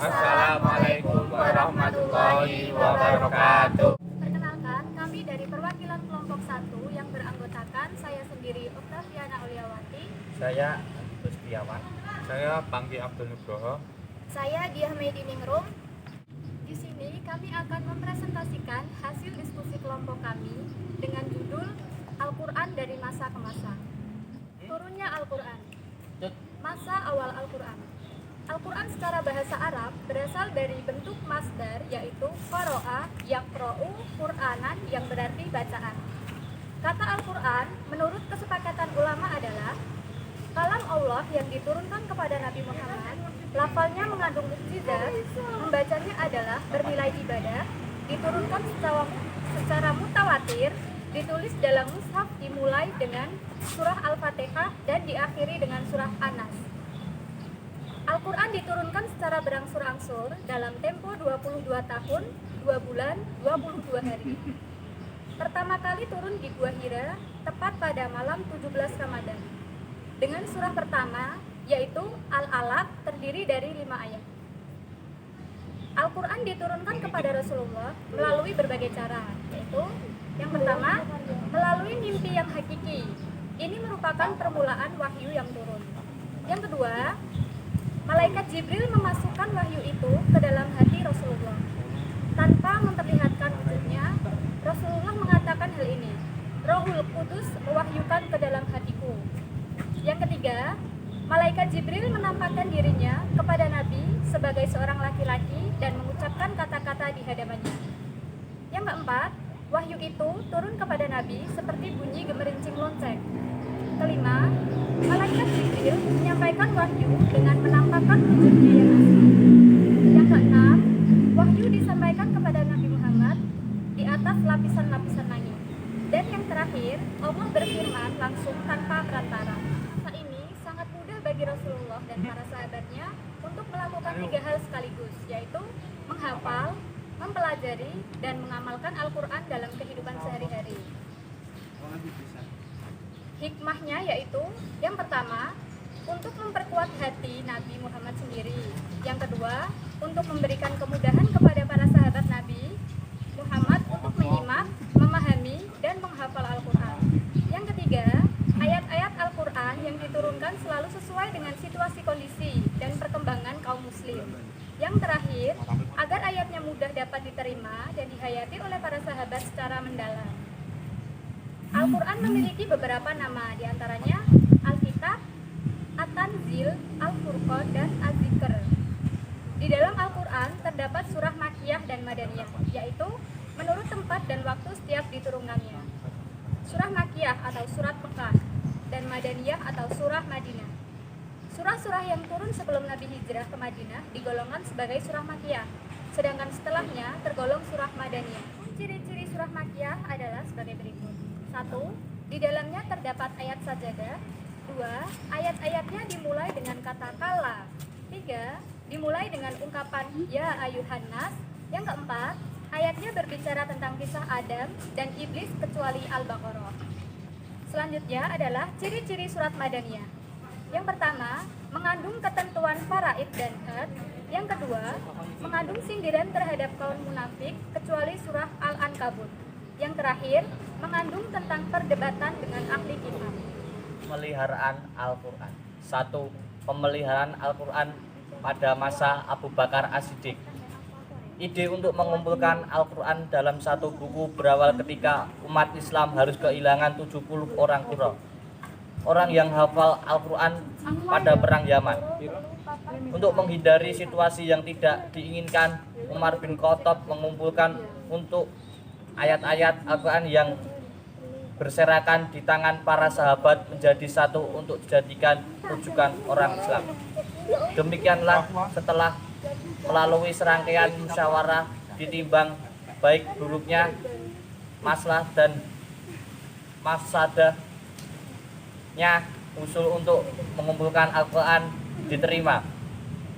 Assalamualaikum warahmatullahi wabarakatuh. Perkenalkan, kami dari perwakilan kelompok 1 yang beranggotakan saya sendiri Oktaviana Uliawati, Saya Gustiawan. Saya Panggi Abdul Nugroho. saya Diah Mediningrum. Di sini kami akan mempresentasikan hasil diskusi kelompok kami dengan judul Al-Quran dari masa ke masa. Turunnya Al-Quran. Masa awal Al-Quran. Al-Quran secara bahasa Arab berasal dari bentuk masdar, yaitu qara'a yaqra'u Qur'anan, yang berarti bacaan. Kata Al-Quran menurut kesepakatan ulama adalah kalam Allah yang diturunkan kepada Nabi Muhammad. Lafalnya mengandung mukjizat, membacanya adalah bernilai ibadah, diturunkan secara mutawatir, ditulis dalam mushaf dimulai dengan surah Al-Fatihah dan diakhiri dengan surah An-Nas. Al-Quran diturunkan secara berangsur-angsur dalam tempo 22 tahun, 2 bulan, 22 hari. Pertama kali turun di Gua Hira, tepat pada malam 17 Ramadan. Dengan surah pertama, yaitu Al-Alaq, terdiri dari 5 ayat. Al-Quran diturunkan kepada Rasulullah melalui berbagai cara, yaitu yang pertama, melalui mimpi yang hakiki. Ini merupakan permulaan wahyu yang turun. Yang kedua, malaikat Jibril memasukkan wahyu itu ke dalam hati Rasulullah. Tanpa memperlihatkan wujudnya, Rasulullah mengatakan hal ini, Rohul Kudus mewahyukan ke dalam hatiku. Yang ketiga, malaikat Jibril menampakkan dirinya kepada Nabi sebagai seorang laki-laki dan mengucapkan kata-kata di hadapannya. Yang keempat, wahyu itu turun kepada Nabi seperti bunyi gemerincing lonceng. Kelima, malaikat Jibril menyampaikan wahyu dengan menampakkan wujudnya yang asli. Yang keenam, wahyu disampaikan kepada Nabi Muhammad di atas lapisan-lapisan langit. Dan yang terakhir, Allah berfirman langsung tanpa perantara. Masa ini sangat mudah bagi Rasulullah dan para sahabatnya untuk melakukan 3 hal sekaligus, yaitu menghafal, mempelajari, dan mengamalkan Al-Quran dalam kehidupan sehari-hari. Hikmahnya yaitu, yang pertama, untuk memperkuat hati Nabi Muhammad sendiri. Yang kedua, untuk memberikan kemudahan kepada para sahabat Nabi Muhammad untuk menyimak, memahami, dan menghafal Al-Quran. Yang ketiga, ayat-ayat Al-Quran yang diturunkan selalu sesuai dengan situasi kondisi dan perkembangan kaum muslim. Yang terakhir, agar ayatnya mudah dapat diterima dan dihayati oleh para sahabat secara mendalam. Al-Quran memiliki beberapa nama, diantaranya Al-Kitab, At-Tanzil, Al-Furqan, dan Az-Zikr. Di dalam Al-Quran terdapat surah Makkiyah dan Madaniyah, yaitu menurut tempat dan waktu setiap diturunkannya. Surah Makkiyah atau surat Mekah, dan Madaniyah atau surah Madinah. Surah-surah yang turun sebelum Nabi hijrah ke Madinah digolongkan sebagai surah Makkiyah, sedangkan setelahnya tergolong surah Madaniyah. Ciri-ciri surah Makkiyah adalah sebagai berikut. 1. Di dalamnya terdapat ayat sajadah. 2. Ayat-ayatnya dimulai dengan kata kala. 3. Dimulai dengan ungkapan ya ayuhan nas. Yang keempat, ayatnya berbicara tentang kisah Adam dan iblis kecuali Al-Baqarah. Selanjutnya adalah ciri-ciri surat Madaniyah. Yang pertama, mengandung ketentuan faraid dan had. Yang kedua, mengandung sindiran terhadap kaum munafik kecuali surah Al-Ankabut. Yang terakhir, mengandung tentang perdebatan dengan ahli kitab. Pemeliharaan Al-Quran. 1. Pemeliharaan Al-Quran pada masa Abu Bakar As-Siddiq. Ide untuk mengumpulkan Al-Quran dalam satu buku berawal ketika umat Islam harus kehilangan 70 orang Qurra, orang yang hafal Al-Quran pada perang Yaman. Untuk menghindari situasi yang tidak diinginkan, Umar bin Khattab mengumpulkan untuk ayat-ayat Al-Quran yang berserakan di tangan para sahabat menjadi satu untuk dijadikan rujukan orang Islam. Demikianlah setelah melalui serangkaian musyawarah ditimbang baik buruknya masalah dan mafsadahnya, usul untuk mengumpulkan Al-Quran diterima.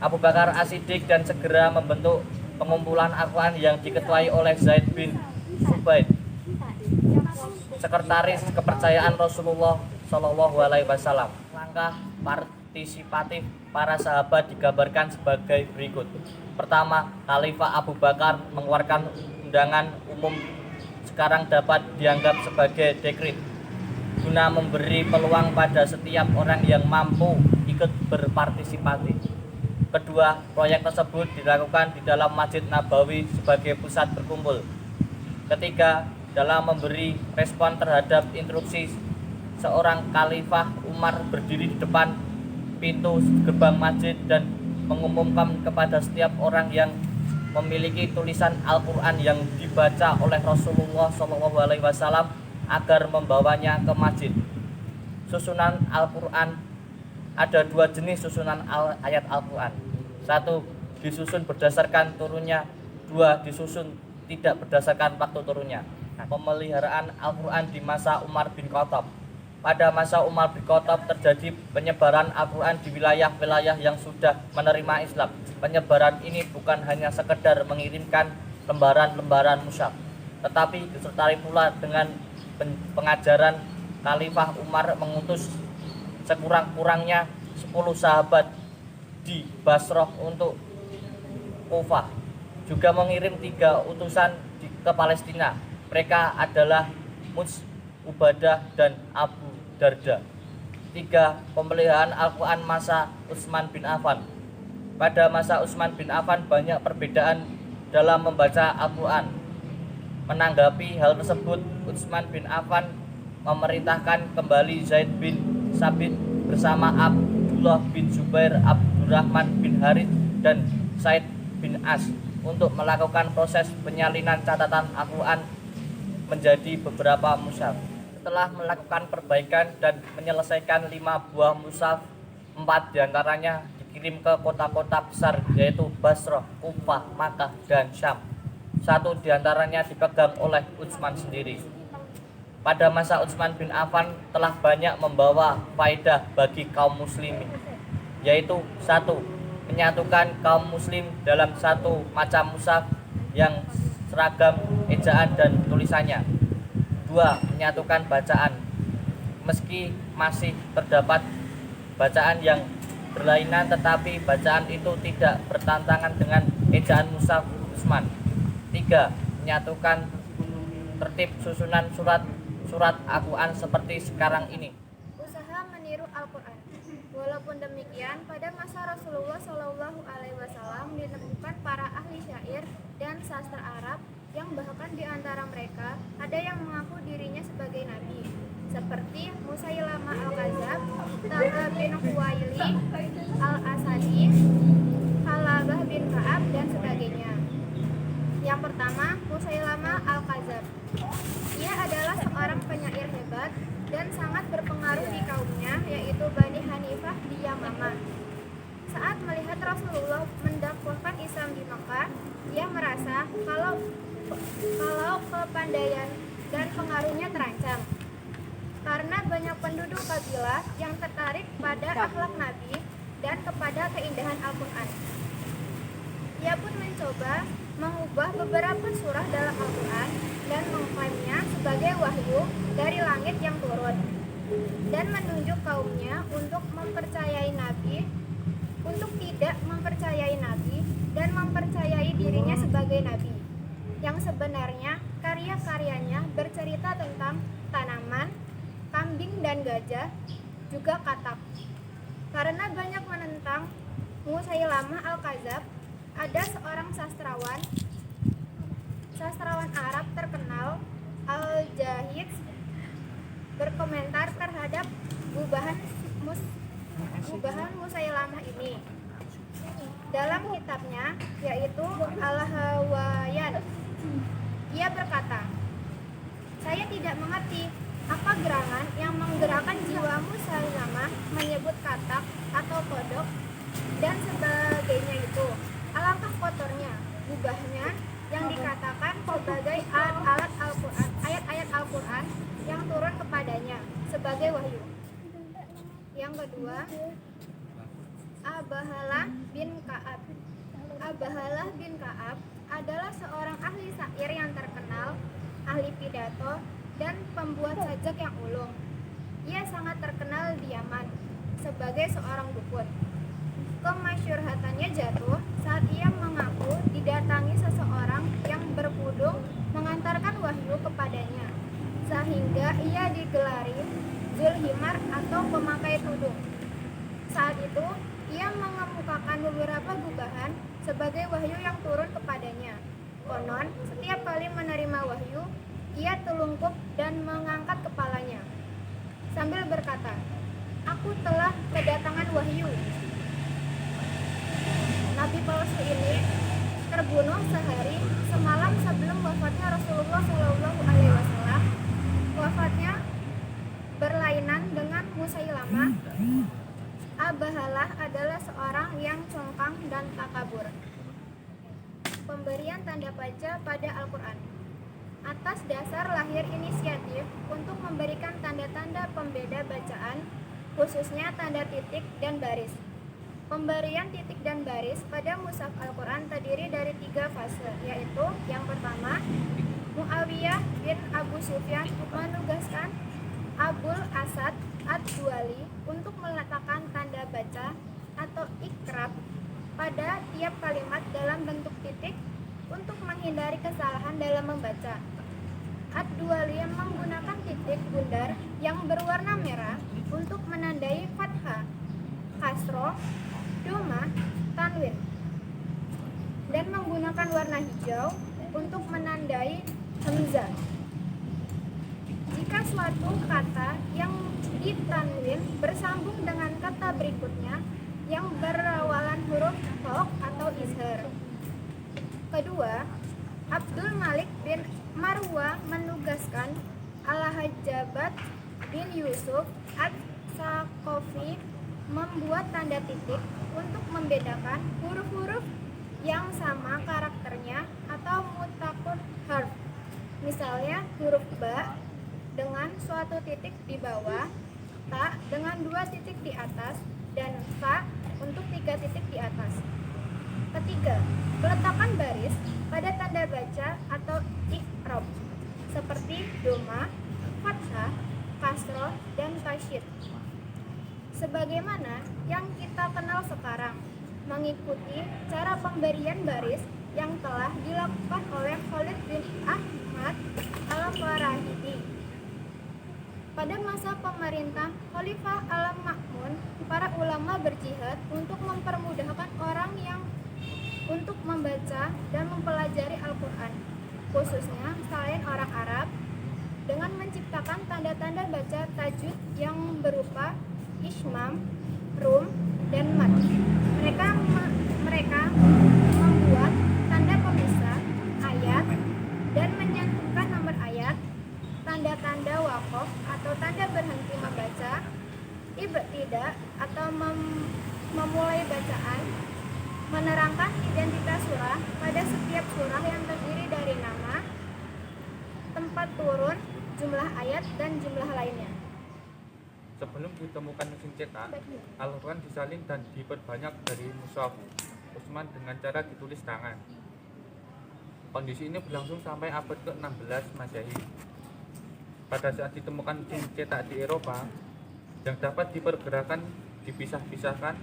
Abu Bakar As-Siddiq dan segera membentuk pengumpulan Al-Quran yang diketuai oleh Zaid bin Subaid, sekretaris kepercayaan Rasulullah Shallallahu Alaihi Wasallam. Langkah partisipatif para sahabat digambarkan sebagai berikut. Pertama, Khalifah Abu Bakar mengeluarkan undangan umum sekarang dapat dianggap sebagai dekret guna memberi peluang pada setiap orang yang mampu ikut berpartisipasi. Kedua, proyek tersebut dilakukan di dalam Masjid Nabawi sebagai pusat berkumpul. Ketiga, dalam memberi respon terhadap instruksi seorang Khalifah, Umar berdiri di depan pintu gerbang masjid dan mengumumkan kepada setiap orang yang memiliki tulisan Al-Quran yang dibaca oleh Rasulullah SAW agar membawanya ke masjid. Susunan Al-Quran, ada dua jenis susunan ayat Al-Quran. Satu, disusun berdasarkan turunnya. Dua, disusun tidak berdasarkan waktu turunnya. Pemeliharaan Al-Quran di masa Umar bin Khattab. Pada masa Umar bin Khattab terjadi penyebaran Al-Quran di wilayah-wilayah yang sudah menerima Islam. Penyebaran ini bukan hanya sekedar mengirimkan lembaran-lembaran mushaf, tetapi disertai pula dengan pengajaran. Khalifah Umar mengutus sekurang-kurangnya 10 sahabat di Basrah untuk Kufah, juga mengirim 3 utusan ke Palestina. Mereka adalah Mus, Ubadah, dan Abu Darda. 3. Pemeliharaan Al-Quran masa Utsman bin Affan. Pada masa Utsman bin Affan banyak perbedaan dalam membaca Al-Quran. Menanggapi hal tersebut, Utsman bin Affan memerintahkan kembali Zaid bin Sabit bersama Abdullah bin Zubair, Abdurrahman bin Harith, dan Said bin As untuk melakukan proses penyalinan catatan Al-Quran menjadi beberapa mushaf. Setelah melakukan perbaikan dan menyelesaikan 5 buah mushaf, 4 diantaranya dikirim ke kota-kota besar yaitu Basrah, Kufah, Makkah, dan Syam. 1 diantaranya dipegang oleh Utsman sendiri. Pada masa Utsman bin Affan telah banyak membawa faedah bagi kaum muslimin, yaitu 1. Menyatukan kaum muslim dalam satu macam mushaf yang seragam ejaan dan tulisannya. 2. Menyatukan bacaan. Meski masih terdapat bacaan yang berlainan, tetapi bacaan itu tidak bertentangan dengan ejaan mushaf Utsman. 3. Menyatukan tertib susunan surat Al-Quran seperti sekarang ini. Usaha meniru Al-Quran. Walaupun demikian, pada masa Rasulullah SAW ditemukan para ahli syair dan sastra Arab yang bahkan di antara mereka ada yang mengaku dirinya sebagai nabi, seperti Musailamah Al-Kadzab, Talha bin Khuwailid Al-Asadi, Halabah bin Ka'ab, dan sebagainya. Yang pertama, Musailamah Al-Kadzab. Ia adalah seorang penyair hebat dan sangat berpengaruh di kaumnya, yaitu Bani Hanifah di Yamamah. Saat melihat Rasulullah mendakwahkan Islam di Makkah, ia merasa kalau kepandaian dan pengaruhnya terancam, karena banyak penduduk kabilah yang tertarik pada akhlak Nabi dan kepada keindahan Al-Quran. Ia pun mencoba mengubah beberapa surah dalam Al-Quran dan mengklaimnya sebagai wahyu dari langit yang turun, dan menunjuk kaumnya untuk tidak mempercayai Nabi dan mempercayai dirinya sebagai Nabi, yang sebenarnya karya-karyanya bercerita tentang tanaman, kambing dan gajah, juga katak. Karena banyak menentang Musailamah Al-Kadzab, ada seorang sastrawan Arab terkenal, Al-Jahid, berkomentar terhadap gubahan Musailamah ini dalam kitabnya, yaitu Al-Hawayan. Ia berkata, "Saya tidak mengerti apa gerangan yang menggerakkan jiwa Musailamah menyebut katak atau kodok dan sebagainya itu. Alangkah kotornya gubahnya yang dikatakan sebagai alat Al-Quran, ayat-ayat Al-Quran yang turun kepadanya sebagai wahyu." Yang kedua, Abahalah bin Ka'ab adalah seorang ahli syair yang terkenal, ahli pidato, dan pembuat sajak yang ulung. Ia sangat terkenal di Yaman. sebagai seorang dukun. Kemasyhuratannya jatuh saat ia mengaku didatangi seseorang yang berkudung mengantarkan wahyu kepadanya, sehingga ia digelari Zulhimar atau pemakai tudung. Saat itu, ia mengemukakan beberapa gubahan sebagai wahyu yang turun kepadanya. Konon, setiap kali menerima wahyu, ia telungkup dan mengangkat kepalanya sambil berkata, "Aku telah kedatangan wahyu." Nabi palsu ini terbunuh sehari semalam sebelum wafatnya Rasulullah SAW. Wafatnya berlainan dengan Musailamah. Abahalah adalah seorang yang congkang dan takabur. Pemberian tanda baca pada Al-Quran. Atas dasar lahir inisiatif untuk memberikan tanda-tanda pembeda bacaan, khususnya tanda titik dan baris. Pemberian titik dan baris pada mushaf Al-Quran terdiri dari 3 fase, yaitu yang pertama, Muawiyah bin Abu Sufyan menugaskan Abul Asad Ad-Duali untuk meletakkan tanda baca atau ikrab pada tiap kalimat dalam bentuk titik untuk menghindari kesalahan dalam membaca. Ad-Duali menggunakan titik bundar yang berwarna merah untuk menandai fathah, kasroh, doma, tanwin, dan menggunakan warna hijau untuk menandai hamzah. Jika suatu kata yang ditanwin bersambung dengan kata berikutnya yang berawalan huruf tok atau izhar. Kedua, Abdul Malik bin Marwah menugaskan Al-Hajjabat bin Yusuf Ad-Saqafi membuat tanda titik untuk membedakan huruf-huruf yang sama karakternya atau mutakun harf. Misalnya huruf ba dengan suatu titik di bawah, ta dengan 2 titik di atas, dan fa untuk 3 titik di atas. Ketiga, peletakan baris pada tanda baca atau i'rab seperti doma, fathah, kasroh, dan tasyid. Sebagaimana yang kita kenal sekarang, mengikuti cara pemberian baris yang telah dilakukan oleh Khalid bin Ahmad Al-Farahidi. Pada masa pemerintah Khalifah Al-Ma'mun, para ulama berjihad untuk mempermudahkan orang yang untuk membaca dan mempelajari Al-Quran, khususnya selain orang Arab, dengan menciptakan tanda-tanda baca tajwid yang berupa ismam, rum, dan mat. Mereka membuat tanda pemisah ayat dan menyantumkan nomor ayat, tanda-tanda waqaf atau tanda berhenti membaca, ibtidah atau memulai bacaan, menerangkan identitas surah pada setiap surah yang terdiri dari nama, tempat turun, jumlah ayat, dan jumlah lainnya. Sebelum ditemukan mesin cetak, Al-Quran disalin dan diperbanyak dari mushaf Utsman dengan cara ditulis tangan. Kondisi ini berlangsung sampai abad ke-16 Masehi. Pada saat ditemukan mesin cetak di Eropa yang dapat dipergerakan, dipisah-pisahkan,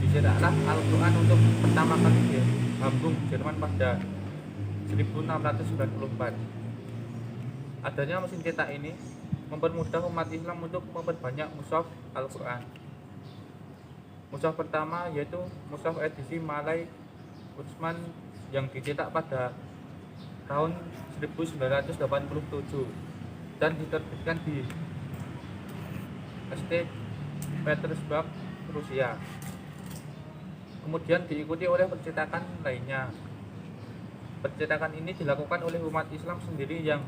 dicetaklah Al-Quran untuk pertama kali di Hamburg, Jerman pada 1694. Adanya mesin cetak ini mempermudah umat Islam untuk memperbanyak mushaf Al-Quran. Mushaf pertama yaitu mushaf edisi Malai Utsman yang dicetak pada tahun 1987 dan diterbitkan di St. Petersburg, Rusia. Kemudian diikuti oleh percetakan lainnya. Percetakan ini dilakukan oleh umat Islam sendiri yang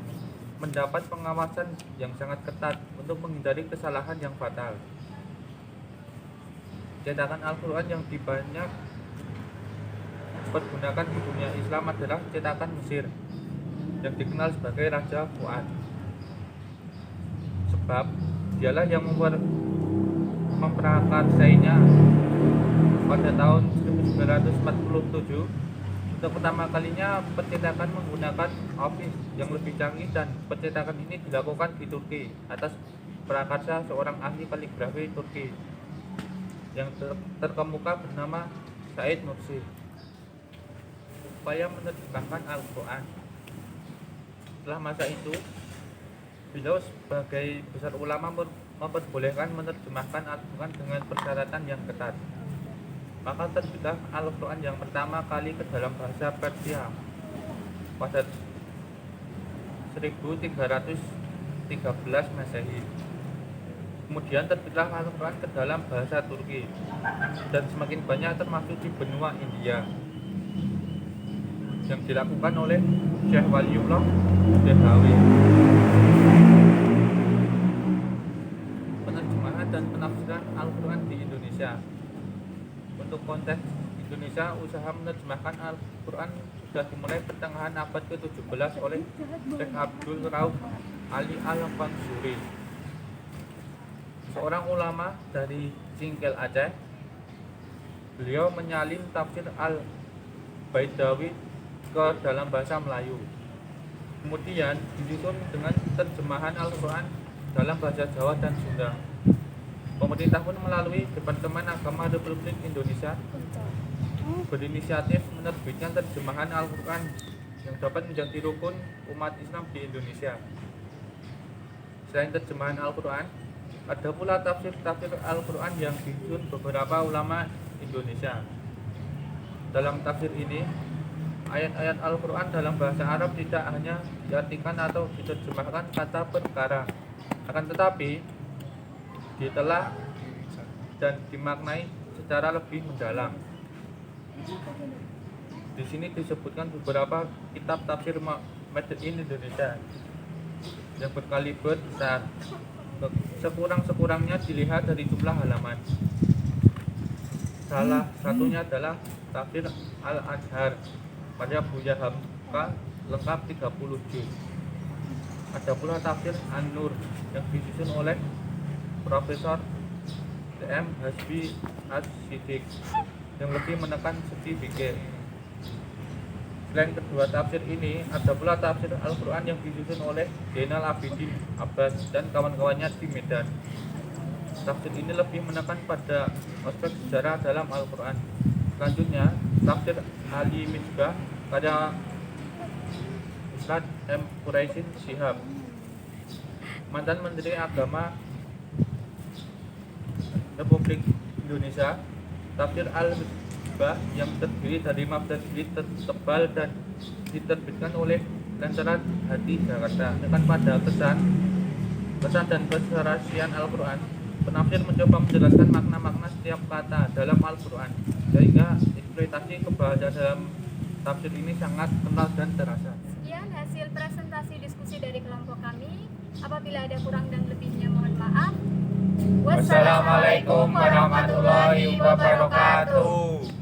mendapat pengawasan yang sangat ketat untuk menghindari kesalahan yang fatal. Cetakan Al-Quran yang dibanyak pergunakan di dunia Islam adalah cetakan Mesir yang dikenal sebagai Raja Fuad, sebab dialah yang memprakarsainya pada tahun 1947. Untuk pertama kalinya percetakan menggunakan office yang lebih canggih, dan percetakan ini dilakukan di Turki atas prakarsa seorang ahli kaligrafi Turki yang terkemuka bernama Said Nursi upaya menerjemahkan Al-Quran. Setelah masa itu, beliau sebagai besar ulama memperbolehkan menerjemahkan Al-Quran dengan persyaratan yang ketat. Maka terbitlah Al-Quran yang pertama kali ke dalam bahasa Persia pada 1313 Masehi. Kemudian terbitlah Al-Quran ke dalam bahasa Turki dan semakin banyak termasuk di benua India yang dilakukan oleh Syekh Waliullah Dehlawi. Penerjemahan dan penafsiran Al-Quran di Indonesia. Untuk konteks Indonesia, usaha menerjemahkan Al-Quran sudah dimulai pertengahan abad ke-17 oleh Syekh Abdul Rauf Ali Al-Mansuri, seorang ulama dari Cingkel, Aceh. Beliau menyalin tafsir Al-Baidawi ke dalam bahasa Melayu. Kemudian disusun dengan terjemahan Al-Quran dalam bahasa Jawa dan Sunda. Pemerintah pun melalui Departemen Agama Republik Indonesia berinisiatif menerbitkan terjemahan Al-Quran yang dapat menjadi rukun umat Islam di Indonesia. Selain terjemahan Al-Quran, ada pula tafsir-tafsir Al-Quran yang disusun beberapa ulama Indonesia. Dalam tafsir ini, ayat-ayat Al-Quran dalam bahasa Arab tidak hanya diartikan atau diterjemahkan kata perkara, akan tetapi ditelah dan dimaknai secara lebih mendalam. Di sini disebutkan beberapa kitab tafsir made in Indonesia yang berkaliber besar. Sekurang-sekurangnya dilihat dari jumlah halaman. Salah satunya adalah tafsir Al-Azhar karya Buya Hamka lengkap 30 juz. Ada pula tafsir An-Nur yang disusun oleh Profesor DM Hasbi As-Siddiq yang lebih menekan segi fikih. Selain kedua tafsir ini, ada pula tafsir Al-Quran yang disusun oleh Zainal Abidin Abbas dan kawan-kawannya di Medan. Tafsir ini lebih menekan pada aspek sejarah dalam Al-Quran. Selanjutnya, tafsir Ali Misbah karya Ustadz M. Quraisin Shihab, mantan Menteri Agama Republik Indonesia. Tafsir Al-Misbah yang terdiri dari 15 jilid tebal dan diterbitkan oleh Lantaran Hati Jakarta. Dengan pada kesan dan keserasian Al-Quran, penafsir mencoba menjelaskan makna-makna setiap kata dalam Al-Quran sehingga eksploitasi kebahasaan dalam tafsir ini sangat kental dan terasa. Sekian hasil presentasi diskusi dari kelompok kami. Apabila ada kurang dan lebihnya mohon maaf. Wassalamualaikum warahmatullahi wabarakatuh.